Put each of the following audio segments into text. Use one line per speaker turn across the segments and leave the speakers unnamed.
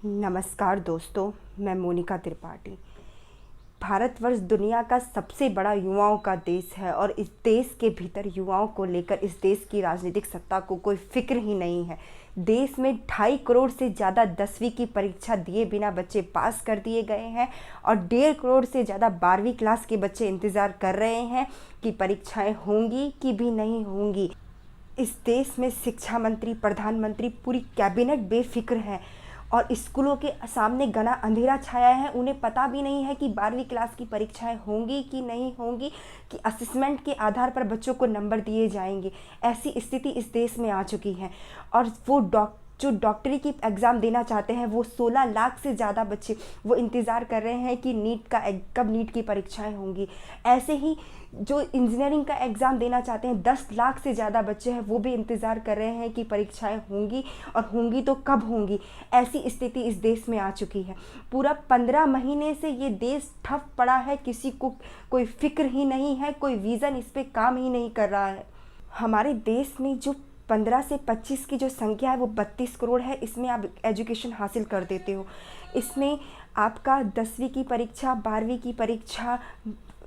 नमस्कार दोस्तों, मैं मोनिका त्रिपाठी। भारतवर्ष दुनिया का सबसे बड़ा युवाओं का देश है और इस देश के भीतर युवाओं को लेकर इस देश की राजनीतिक सत्ता को कोई फिक्र ही नहीं है। देश में 2.5 करोड़ से ज़्यादा 10वीं की परीक्षा दिए बिना बच्चे पास कर दिए गए हैं और 1.5 करोड़ से ज़्यादा 12वीं क्लास के बच्चे इंतज़ार कर रहे हैं कि परीक्षाएं होंगी कि भी नहीं होंगी। इस देश में शिक्षा मंत्री, प्रधानमंत्री, पूरी कैबिनेट बेफिक्र है और स्कूलों के सामने घना अंधेरा छाया है। उन्हें पता भी नहीं है कि 12वीं क्लास की परीक्षाएं होंगी कि नहीं होंगी, कि असेसमेंट के आधार पर बच्चों को नंबर दिए जाएंगे। ऐसी स्थिति इस देश में आ चुकी है और वो जो डॉक्टरी की एग्ज़ाम देना चाहते हैं, वो 16 लाख से ज़्यादा बच्चे वो इंतज़ार कर रहे हैं कि कब नीट की परीक्षाएं होंगी। ऐसे ही जो इंजीनियरिंग का एग्ज़ाम देना चाहते हैं, 10 लाख से ज़्यादा बच्चे हैं, वो भी इंतज़ार कर रहे हैं कि परीक्षाएं होंगी और होंगी तो कब होंगी। ऐसी स्थिति इस देश में आ चुकी है। पूरा 15 महीने से ये देश ठप पड़ा है, किसी को कोई फिक्र ही नहीं है, कोई विज़न इस पर काम ही नहीं कर रहा है। हमारे देश में जो 15 से 25 की जो संख्या है वो 32 करोड़ है। इसमें आप एजुकेशन हासिल कर देते हो। इसमें आपका 10वीं की परीक्षा, 12वीं की परीक्षा,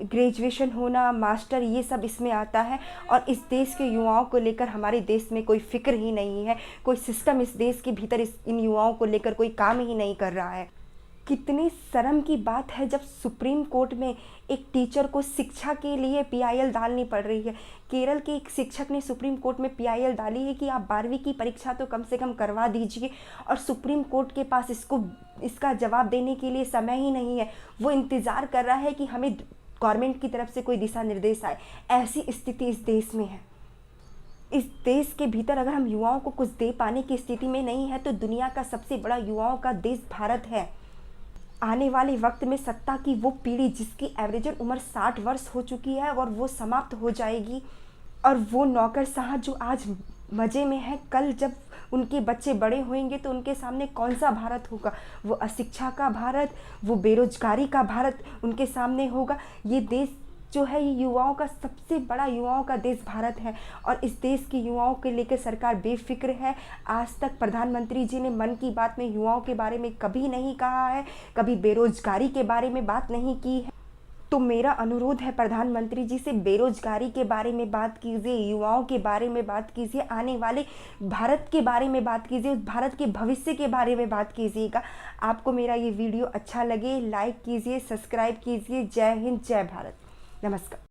ग्रेजुएशन होना, मास्टर, ये सब इसमें आता है और इस देश के युवाओं को लेकर हमारे देश में कोई फिक्र ही नहीं है। कोई सिस्टम इस देश के भीतर इन युवाओं को लेकर कोई काम ही नहीं कर रहा है। कितनी शर्म की बात है जब सुप्रीम कोर्ट में एक टीचर को शिक्षा के लिए पीआईएल डालनी पड़ रही है। केरल के एक शिक्षक ने सुप्रीम कोर्ट में पीआईएल डाली है कि आप 12वीं की परीक्षा तो कम से कम करवा दीजिए और सुप्रीम कोर्ट के पास इसका जवाब देने के लिए समय ही नहीं है। वो इंतज़ार कर रहा है कि हमें गवर्नमेंट की तरफ से कोई दिशा निर्देश आए। ऐसी स्थिति इस देश में है। इस देश के भीतर अगर हम युवाओं को कुछ दे पाने की स्थिति में नहीं है तो दुनिया का सबसे बड़ा युवाओं का देश भारत है। आने वाले वक्त में सत्ता की वो पीढ़ी जिसकी एवरेजर उम्र 60 वर्ष हो चुकी है और वो समाप्त हो जाएगी और वो नौकरशाह जो आज मज़े में है, कल जब उनके बच्चे बड़े होंगे तो उनके सामने कौन सा भारत होगा? वो अशिक्षा का भारत, वो बेरोजगारी का भारत उनके सामने होगा। ये देश जो है, ये युवाओं का सबसे बड़ा युवाओं का देश भारत है और इस देश के युवाओं के लेकर सरकार बेफिक्र है। आज तक प्रधानमंत्री जी ने मन की बात में युवाओं के बारे में कभी नहीं कहा है, कभी बेरोजगारी के बारे में बात नहीं की है। तो मेरा अनुरोध है प्रधानमंत्री जी से, बेरोजगारी के बारे में बात कीजिए, युवाओं के बारे में बात कीजिए, आने वाले भारत के बारे में बात कीजिए, भारत के भविष्य के बारे में बात कीजिएगा। आपको मेरा ये वीडियो अच्छा लगे, लाइक कीजिए, सब्सक्राइब कीजिए। जय हिंद, जय भारत। नमस्कार।